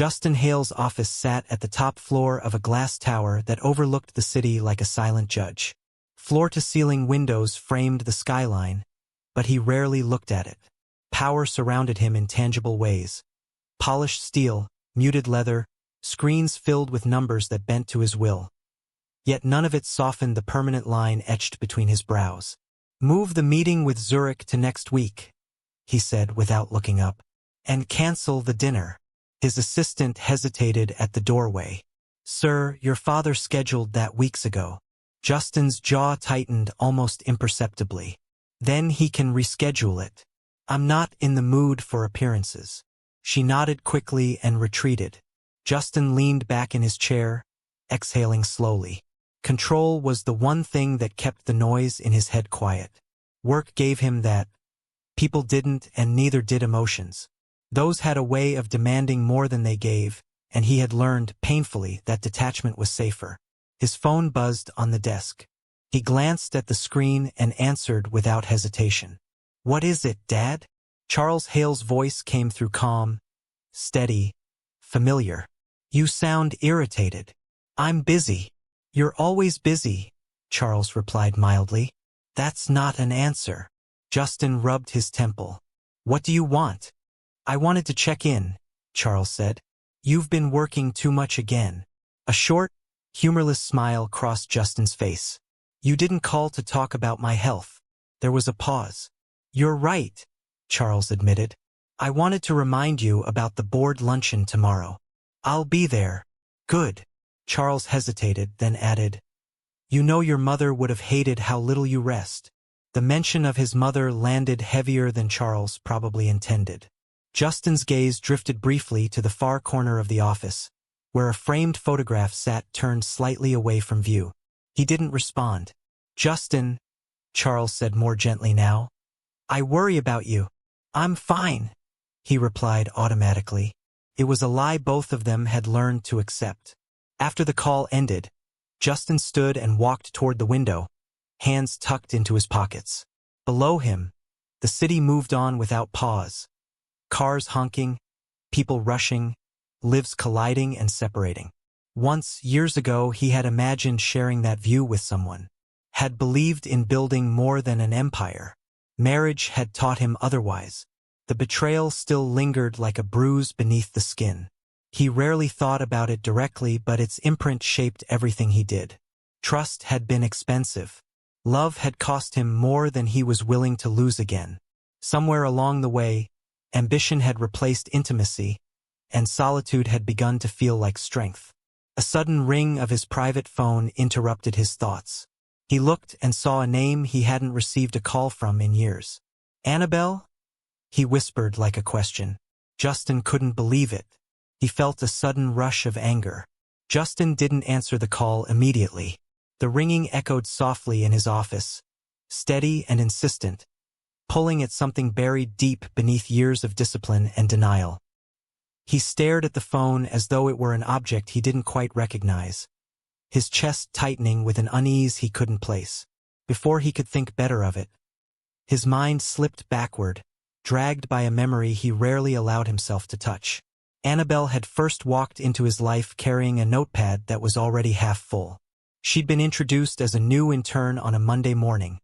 Justin Hale's office sat at the top floor of a glass tower that overlooked the city like a silent judge. Floor-to-ceiling windows framed the skyline, but he rarely looked at it. Power surrounded him in tangible ways. Polished steel, muted leather, screens filled with numbers that bent to his will. Yet none of it softened the permanent line etched between his brows. "Move the meeting with Zurich to next week," he said without looking up. "And cancel the dinner." His assistant hesitated at the doorway. "Sir, your father scheduled that weeks ago." Justin's jaw tightened almost imperceptibly. "Then he can reschedule it. I'm not in the mood for appearances." She nodded quickly and retreated. Justin leaned back in his chair, exhaling slowly. Control was the one thing that kept the noise in his head quiet. Work gave him that. People didn't, and neither did emotions. Those had a way of demanding more than they gave, and he had learned, painfully, that detachment was safer. His phone buzzed on the desk. He glanced at the screen and answered without hesitation. "What is it, Dad?" Charles Hale's voice came through calm, steady, familiar. "You sound irritated." "I'm busy." "You're always busy," Charles replied mildly. "That's not an answer." Justin rubbed his temple. "What do you want?" "I wanted to check in," Charles said. "You've been working too much again." A short, humorless smile crossed Justin's face. "You didn't call to talk about my health." There was a pause. "You're right," Charles admitted. "I wanted to remind you about the board luncheon tomorrow." "I'll be there." "Good." Charles hesitated, then added, "You know your mother would have hated how little you rest." The mention of his mother landed heavier than Charles probably intended. Justin's gaze drifted briefly to the far corner of the office, where a framed photograph sat turned slightly away from view. He didn't respond. "Justin," Charles said more gently now, "I worry about you." "I'm fine," he replied automatically. It was a lie both of them had learned to accept. After the call ended, Justin stood and walked toward the window, hands tucked into his pockets. Below him, the city moved on without pause. Cars honking, people rushing, lives colliding and separating. Once, years ago, he had imagined sharing that view with someone, had believed in building more than an empire. Marriage had taught him otherwise. The betrayal still lingered like a bruise beneath the skin. He rarely thought about it directly, but its imprint shaped everything he did. Trust had been expensive. Love had cost him more than he was willing to lose again. Somewhere along the way, ambition had replaced intimacy, and solitude had begun to feel like strength. A sudden ring of his private phone interrupted his thoughts. He looked and saw a name he hadn't received a call from in years. "Annabelle?" he whispered like a question. Justin couldn't believe it. He felt a sudden rush of anger. Justin didn't answer the call immediately. The ringing echoed softly in his office, steady and insistent, pulling at something buried deep beneath years of discipline and denial. He stared at the phone as though it were an object he didn't quite recognize, his chest tightening with an unease he couldn't place. Before he could think better of it, his mind slipped backward, dragged by a memory he rarely allowed himself to touch. Annabelle had first walked into his life carrying a notepad that was already half full. She'd been introduced as a new intern on a Monday morning,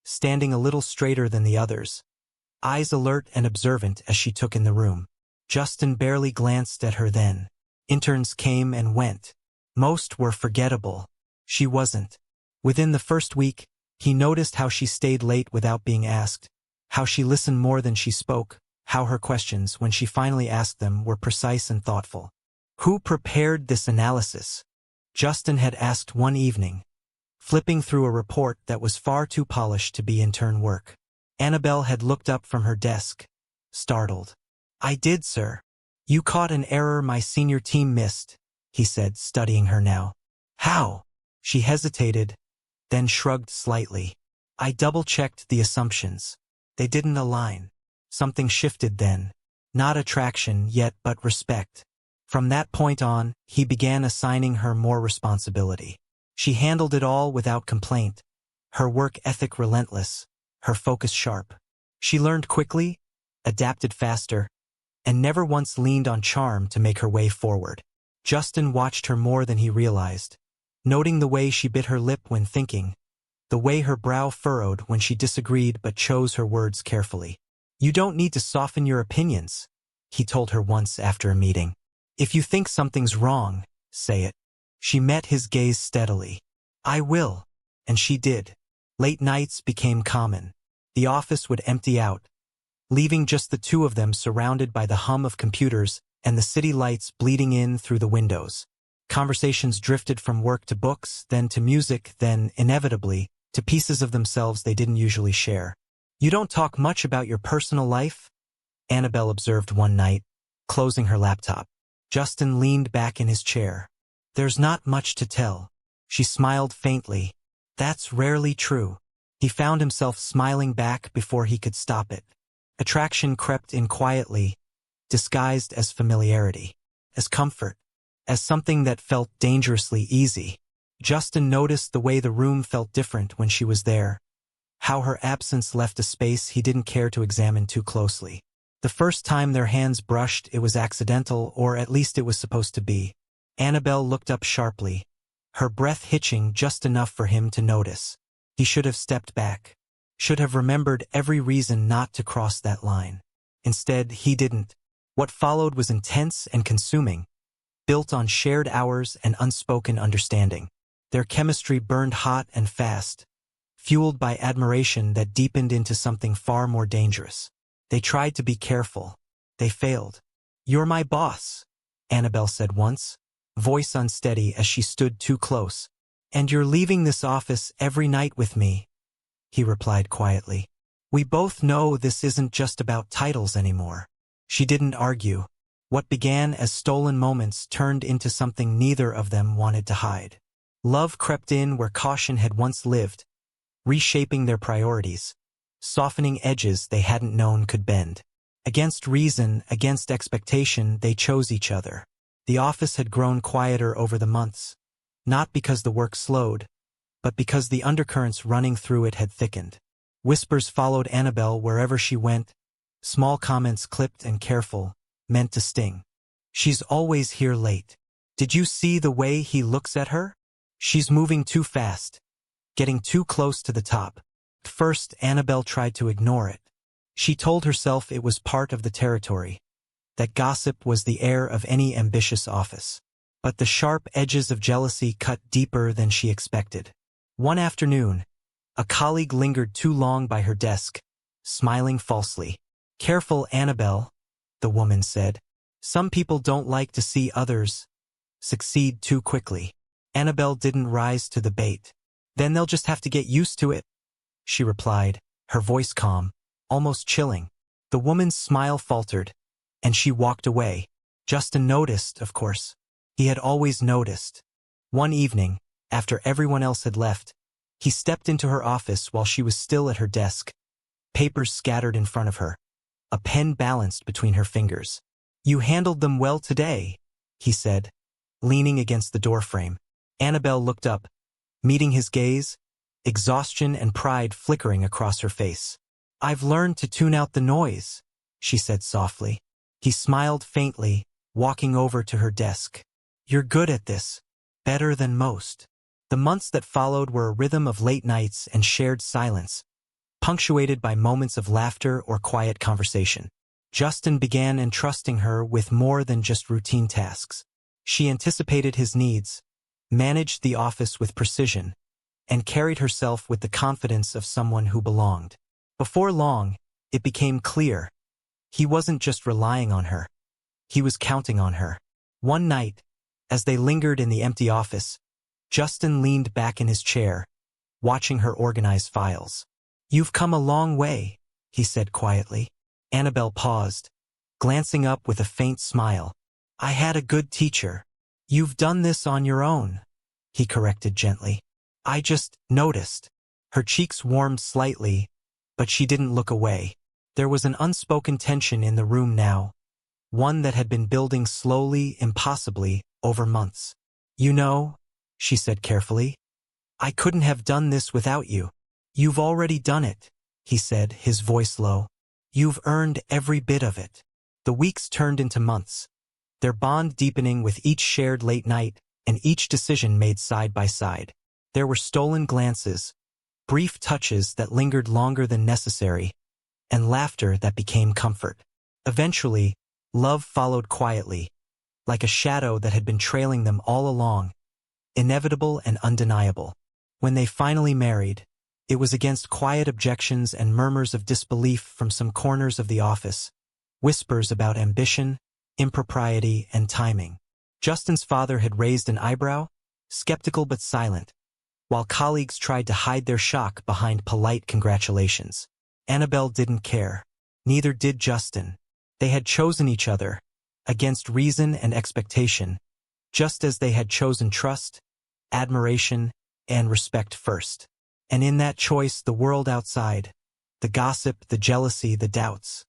standing a little straighter than the others, eyes alert and observant as she took in the room. Justin barely glanced at her then. Interns came and went. Most were forgettable. She wasn't. Within the first week, he noticed how she stayed late without being asked, how she listened more than she spoke, how her questions, when she finally asked them, were precise and thoughtful. "Who prepared this analysis?" Justin had asked one evening, flipping through a report that was far too polished to be intern work. Annabelle had looked up from her desk, startled. "I did, sir." "You caught an error my senior team missed," he said, studying her now. "How?" She hesitated, then shrugged slightly. "I double-checked the assumptions. They didn't align." Something shifted then. Not attraction yet, but respect. From that point on, he began assigning her more responsibility. She handled it all without complaint, her work ethic relentless, her focus sharp. She learned quickly, adapted faster, and never once leaned on charm to make her way forward. Justin watched her more than he realized, noting the way she bit her lip when thinking, the way her brow furrowed when she disagreed but chose her words carefully. "You don't need to soften your opinions," he told her once after a meeting. "If you think something's wrong, say it." She met his gaze steadily. "I will." And she did. Late nights became common. The office would empty out, leaving just the two of them surrounded by the hum of computers and the city lights bleeding in through the windows. Conversations drifted from work to books, then to music, then, inevitably, to pieces of themselves they didn't usually share. "You don't talk much about your personal life," Annabelle observed one night, closing her laptop. Justin leaned back in his chair. "There's not much to tell." She smiled faintly. "That's rarely true." He found himself smiling back before he could stop it. Attraction crept in quietly, disguised as familiarity, as comfort, as something that felt dangerously easy. Justin noticed the way the room felt different when she was there, how her absence left a space he didn't care to examine too closely. The first time their hands brushed, it was accidental, or at least it was supposed to be. Annabelle looked up sharply, her breath hitching just enough for him to notice. He should have stepped back, should have remembered every reason not to cross that line. Instead, he didn't. What followed was intense and consuming, built on shared hours and unspoken understanding. Their chemistry burned hot and fast, fueled by admiration that deepened into something far more dangerous. They tried to be careful. They failed. "You're my boss," Annabelle said once, voice unsteady as she stood too close. "And you're leaving this office every night with me," he replied quietly. "We both know this isn't just about titles anymore." She didn't argue. What began as stolen moments turned into something neither of them wanted to hide. Love crept in where caution had once lived, reshaping their priorities, softening edges they hadn't known could bend. Against reason, against expectation, they chose each other. The office had grown quieter over the months, not because the work slowed, but because the undercurrents running through it had thickened. Whispers followed Annabelle wherever she went, small comments clipped and careful, meant to sting. "She's always here late. Did you see the way he looks at her? She's moving too fast, getting too close to the top." At first, Annabelle tried to ignore it. She told herself it was part of the territory, that gossip was the air of any ambitious office. But the sharp edges of jealousy cut deeper than she expected. One afternoon, a colleague lingered too long by her desk, smiling falsely. "Careful, Annabelle," the woman said. "Some people don't like to see others succeed too quickly." Annabelle didn't rise to the bait. "Then they'll just have to get used to it," she replied, her voice calm, almost chilling. The woman's smile faltered, and she walked away. Justin noticed, of course. He had always noticed. One evening, after everyone else had left, he stepped into her office while she was still at her desk, papers scattered in front of her, a pen balanced between her fingers. "You handled them well today," he said, leaning against the doorframe. Annabelle looked up, meeting his gaze, exhaustion and pride flickering across her face. "I've learned to tune out the noise," she said softly. He smiled faintly, walking over to her desk. "You're good at this, better than most." The months that followed were a rhythm of late nights and shared silence, punctuated by moments of laughter or quiet conversation. Justin began entrusting her with more than just routine tasks. She anticipated his needs, managed the office with precision, and carried herself with the confidence of someone who belonged. Before long, it became clear. He wasn't just relying on her. He was counting on her. One night, as they lingered in the empty office, Justin leaned back in his chair, watching her organize files. "You've come a long way," he said quietly. Annabelle paused, glancing up with a faint smile. "I had a good teacher." "You've done this on your own," he corrected gently. "I just noticed." Her cheeks warmed slightly, but she didn't look away. There was an unspoken tension in the room now, one that had been building slowly, impossibly, over months. "You know," she said carefully, "I couldn't have done this without you." "You've already done it," he said, his voice low. "You've earned every bit of it." The weeks turned into months, their bond deepening with each shared late night and each decision made side by side. There were stolen glances, brief touches that lingered longer than necessary, and laughter that became comfort. Eventually, love followed quietly, like a shadow that had been trailing them all along, inevitable and undeniable. When they finally married, it was against quiet objections and murmurs of disbelief from some corners of the office, whispers about ambition, impropriety, and timing. Justin's father had raised an eyebrow, skeptical but silent, while colleagues tried to hide their shock behind polite congratulations. Annabelle didn't care. Neither did Justin. They had chosen each other, against reason and expectation, just as they had chosen trust, admiration, and respect first. And in that choice, the world outside, the gossip, the jealousy, the doubts,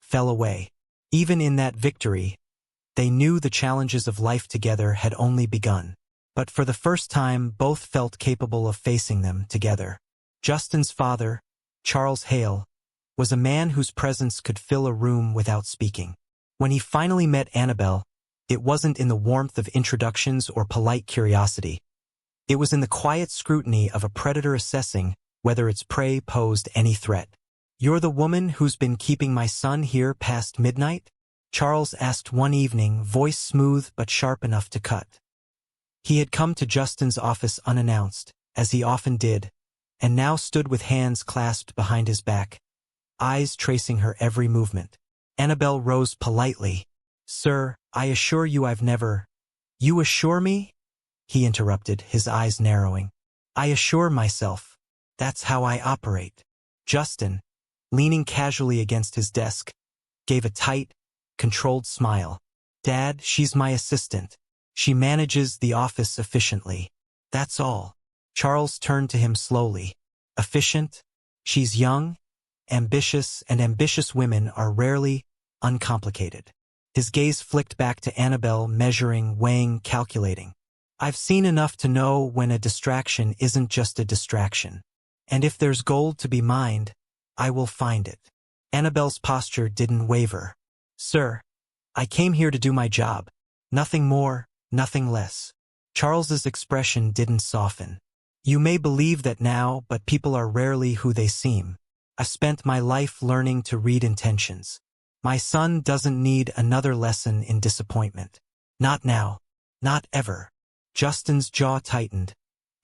fell away. Even in that victory, they knew the challenges of life together had only begun. But for the first time, both felt capable of facing them together. Justin's father, Charles Hale, was a man whose presence could fill a room without speaking. When he finally met Annabelle, it wasn't in the warmth of introductions or polite curiosity. It was in the quiet scrutiny of a predator assessing whether its prey posed any threat. "You're the woman who's been keeping my son here past midnight?" Charles asked one evening, voice smooth but sharp enough to cut. He had come to Justin's office unannounced, as he often did, and now stood with hands clasped behind his back, eyes tracing her every movement. Annabelle rose politely. "Sir, I assure you I've never—" "You assure me?" he interrupted, his eyes narrowing. "I assure myself. That's how I operate." Justin, leaning casually against his desk, gave a tight, controlled smile. "Dad, she's my assistant. She manages the office efficiently. That's all." Charles turned to him slowly. "Efficient? She's young, ambitious, and ambitious women are rarely uncomplicated." His gaze flicked back to Annabelle, measuring, weighing, calculating. "I've seen enough to know when a distraction isn't just a distraction. And if there's gold to be mined, I will find it." Annabelle's posture didn't waver. "Sir, I came here to do my job. Nothing more, nothing less." Charles's expression didn't soften. "You may believe that now, but people are rarely who they seem. I've spent my life learning to read intentions. My son doesn't need another lesson in disappointment. Not now. Not ever." Justin's jaw tightened,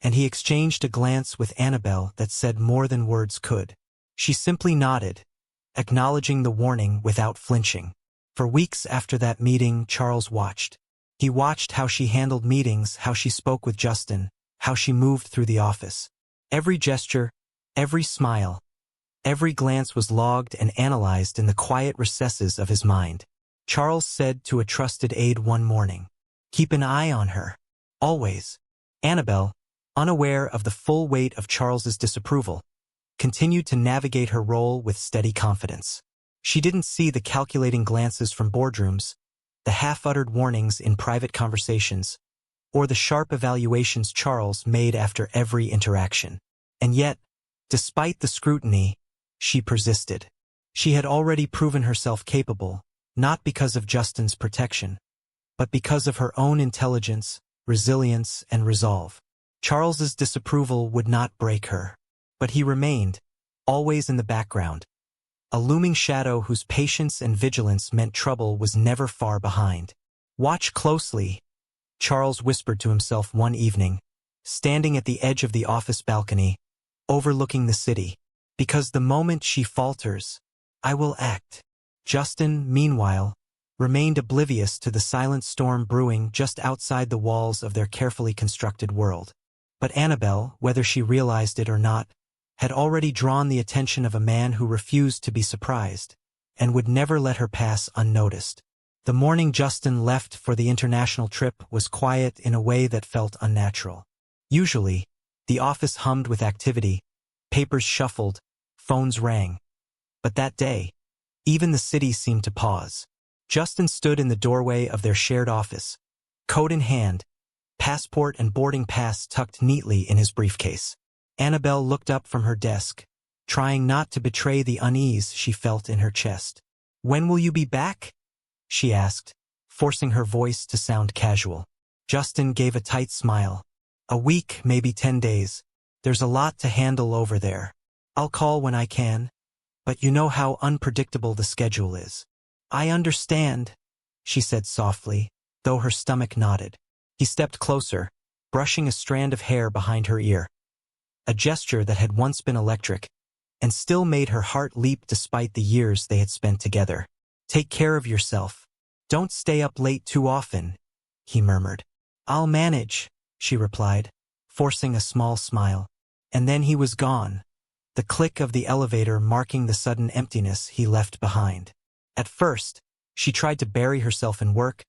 and he exchanged a glance with Annabelle that said more than words could. She simply nodded, acknowledging the warning without flinching. For weeks after that meeting, Charles watched. He watched how she handled meetings, how she spoke with Justin, how she moved through the office. Every gesture, every smile, every glance was logged and analyzed in the quiet recesses of his mind. Charles said to a trusted aide one morning, "Keep an eye on her. Always." Annabelle, unaware of the full weight of Charles's disapproval, continued to navigate her role with steady confidence. She didn't see the calculating glances from boardrooms, the half-uttered warnings in private conversations, or the sharp evaluations Charles made after every interaction. And yet, despite the scrutiny, she persisted. She had already proven herself capable, not because of Justin's protection, but because of her own intelligence, resilience, and resolve. Charles's disapproval would not break her, but he remained, always in the background, a looming shadow whose patience and vigilance meant trouble was never far behind. "Watch closely," Charles whispered to himself one evening, standing at the edge of the office balcony, overlooking the city. "Because the moment she falters, I will act." Justin, meanwhile, remained oblivious to the silent storm brewing just outside the walls of their carefully constructed world. But Annabelle, whether she realized it or not, had already drawn the attention of a man who refused to be surprised, and would never let her pass unnoticed. The morning Justin left for the international trip was quiet in a way that felt unnatural. Usually, the office hummed with activity, papers shuffled, phones rang. But that day, even the city seemed to pause. Justin stood in the doorway of their shared office, coat in hand, passport and boarding pass tucked neatly in his briefcase. Annabelle looked up from her desk, trying not to betray the unease she felt in her chest. "When will you be back?" she asked, forcing her voice to sound casual. Justin gave a tight smile. A week, maybe 10 days. There's a lot to handle over there. I'll call when I can, but you know how unpredictable the schedule is. I understand, she said softly, though her stomach nodded. He stepped closer, brushing a strand of hair behind her ear. A gesture that had once been electric, and still made her heart leap despite the years they had spent together. Take care of yourself. Don't stay up late too often, he murmured. I'll manage, she replied, forcing a small smile. And then he was gone, the click of the elevator marking the sudden emptiness he left behind. At first, she tried to bury herself in work,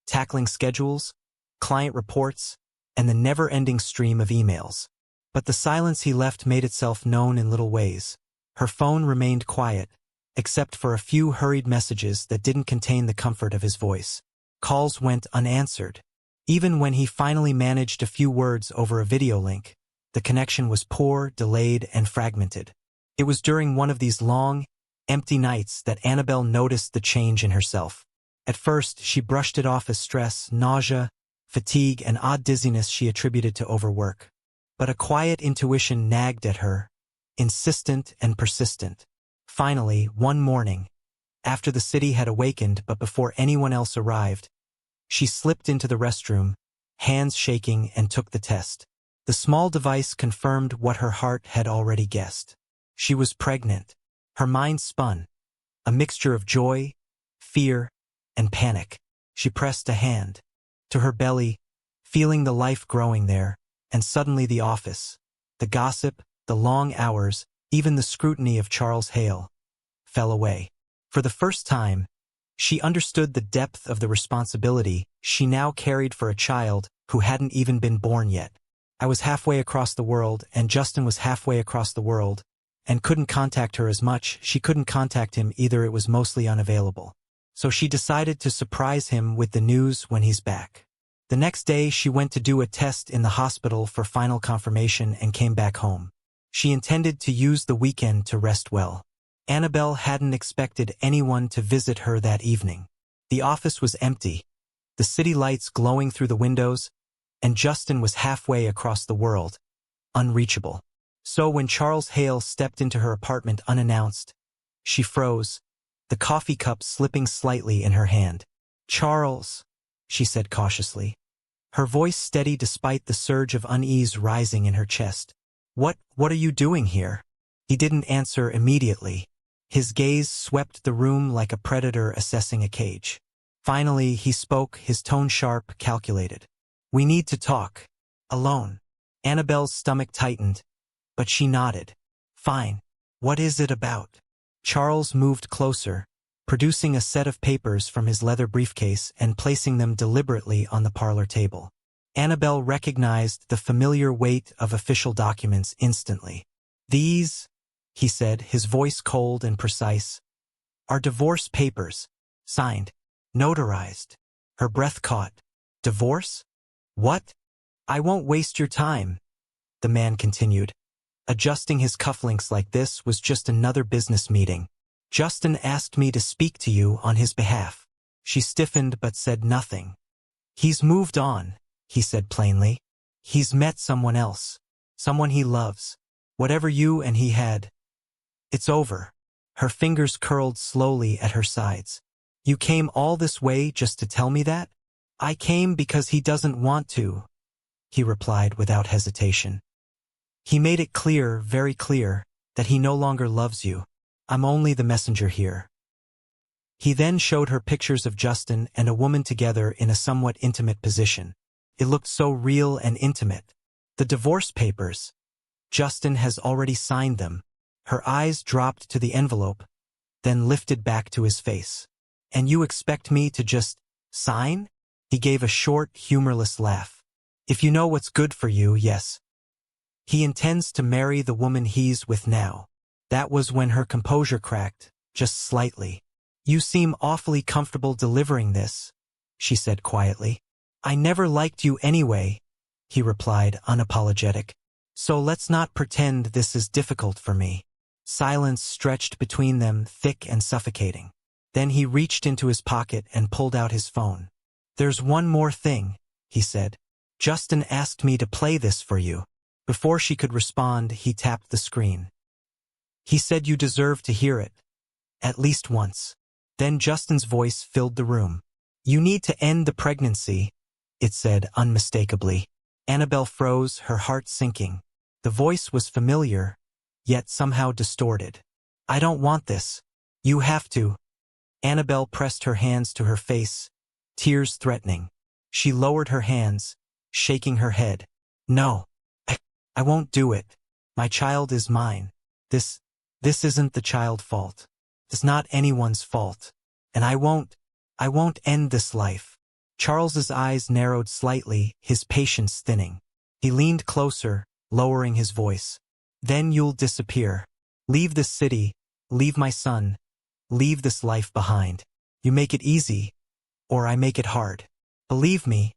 tackling schedules, client reports, and the never-ending stream of emails. But the silence he left made itself known in little ways. Her phone remained quiet, except for a few hurried messages that didn't contain the comfort of his voice. Calls went unanswered. Even when he finally managed a few words over a video link, the connection was poor, delayed, and fragmented. It was during one of these long, empty nights that Annabelle noticed the change in herself. At first, she brushed it off as stress, nausea, fatigue, and odd dizziness she attributed to overwork. But a quiet intuition nagged at her, insistent and persistent. Finally, one morning, after the city had awakened but before anyone else arrived, she slipped into the restroom, hands shaking, and took the test. The small device confirmed what her heart had already guessed. She was pregnant. Her mind spun, a mixture of joy, fear, and panic. She pressed a hand to her belly, feeling the life growing there, and suddenly the office, the gossip, the long hours, even the scrutiny of Charles Hale, fell away. For the first time, she understood the depth of the responsibility she now carried for a child who hadn't even been born yet. I was halfway across the world, and Justin was halfway across the world, and couldn't contact her as much. She couldn't contact him either. It was mostly unavailable. So she decided to surprise him with the news when he's back. The next day, she went to do a test in the hospital for final confirmation and came back home. She intended to use the weekend to rest well. Annabelle hadn't expected anyone to visit her that evening. The office was empty, the city lights glowing through the windows, and Justin was halfway across the world, unreachable. So when Charles Hale stepped into her apartment unannounced, she froze, the coffee cup slipping slightly in her hand. "Charles," she said cautiously, her voice steady despite the surge of unease rising in her chest. What are you doing here?" He didn't answer immediately. His gaze swept the room like a predator assessing a cage. Finally, he spoke, his tone sharp, calculated. "We need to talk. Alone." Annabelle's stomach tightened, but she nodded. "Fine. What is it about?" Charles moved closer, producing a set of papers from his leather briefcase and placing them deliberately on the parlor table. Annabelle recognized the familiar weight of official documents instantly. "These," he said, his voice cold and precise, "are divorce papers, signed, notarized." Her breath caught. "Divorce? What?" "I won't waste your time," the man continued. "Adjusting his cufflinks like this was just another business meeting. Justin asked me to speak to you on his behalf." She stiffened but said nothing. "He's moved on," he said plainly. "He's met someone else, someone he loves. Whatever you and he had, it's over." Her fingers curled slowly at her sides. "You came all this way just to tell me that?" "I came because he doesn't want to," he replied without hesitation. "He made it clear, very clear, that he no longer loves you. I'm only the messenger here." He then showed her pictures of Justin and a woman together in a somewhat intimate position. It looked so real and intimate. "The divorce papers. Justin has already signed them." Her eyes dropped to the envelope, then lifted back to his face. "And you expect me to just sign?" He gave a short, humorless laugh. "If you know what's good for you, yes. He intends to marry the woman he's with now." That was when her composure cracked, just slightly. "You seem awfully comfortable delivering this," she said quietly. "I never liked you anyway," he replied, unapologetic. "So let's not pretend this is difficult for me." Silence stretched between them, thick and suffocating. Then he reached into his pocket and pulled out his phone. "There's one more thing," he said. "Justin asked me to play this for you." Before she could respond, he tapped the screen. "He said you deserve to hear it. At least once." Then Justin's voice filled the room. "You need to end the pregnancy," it said unmistakably. Annabelle froze, her heart sinking. The voice was familiar, yet somehow distorted. "I don't want this. You have to." Annabelle pressed her hands to her face, tears threatening. She lowered her hands, shaking her head. "No, I won't do it. My child is mine. This isn't the child's fault. It's not anyone's fault. And I won't end this life." Charles's eyes narrowed slightly, his patience thinning. He leaned closer, lowering his voice. "Then you'll disappear. Leave this city, leave my son, leave this life behind. You make it easy, or I make it hard. Believe me,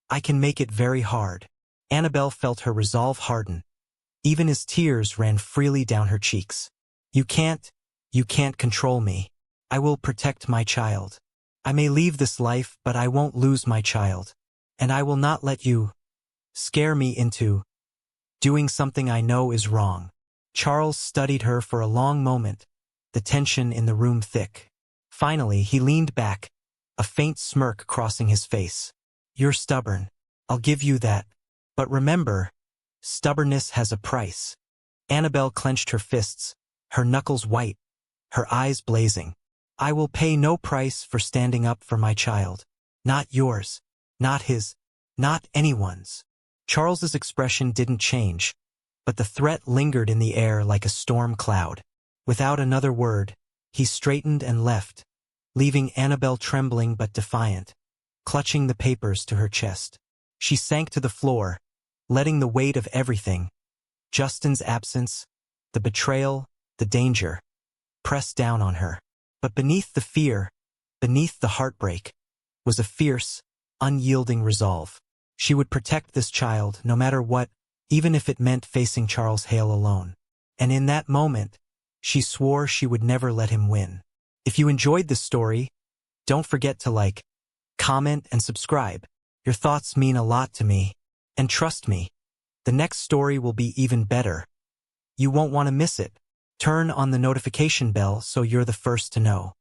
I can make it very hard." Annabelle felt her resolve harden. Even as tears ran freely down her cheeks. You can't control me. I will protect my child. I may leave this life, but I won't lose my child. And I will not let you scare me into doing something I know is wrong." Charles studied her for a long moment, the tension in the room thick. Finally, he leaned back, a faint smirk crossing his face. "You're stubborn. I'll give you that. But remember, stubbornness has a price." Annabelle clenched her fists, her knuckles white, her eyes blazing. "I will pay no price for standing up for my child. Not yours, not his, not anyone's." Charles's expression didn't change, but the threat lingered in the air like a storm cloud. Without another word, he straightened and left, leaving Annabelle trembling but defiant, clutching the papers to her chest. She sank to the floor, letting the weight of everything, Justin's absence, the betrayal, the danger, press down on her. But beneath the fear, beneath the heartbreak, was a fierce, unyielding resolve. She would protect this child no matter what, even if it meant facing Charles Hale alone. And in that moment, she swore she would never let him win. If you enjoyed this story, don't forget to like, comment, and subscribe. Your thoughts mean a lot to me. And trust me, the next story will be even better. You won't want to miss it. Turn on the notification bell so you're the first to know.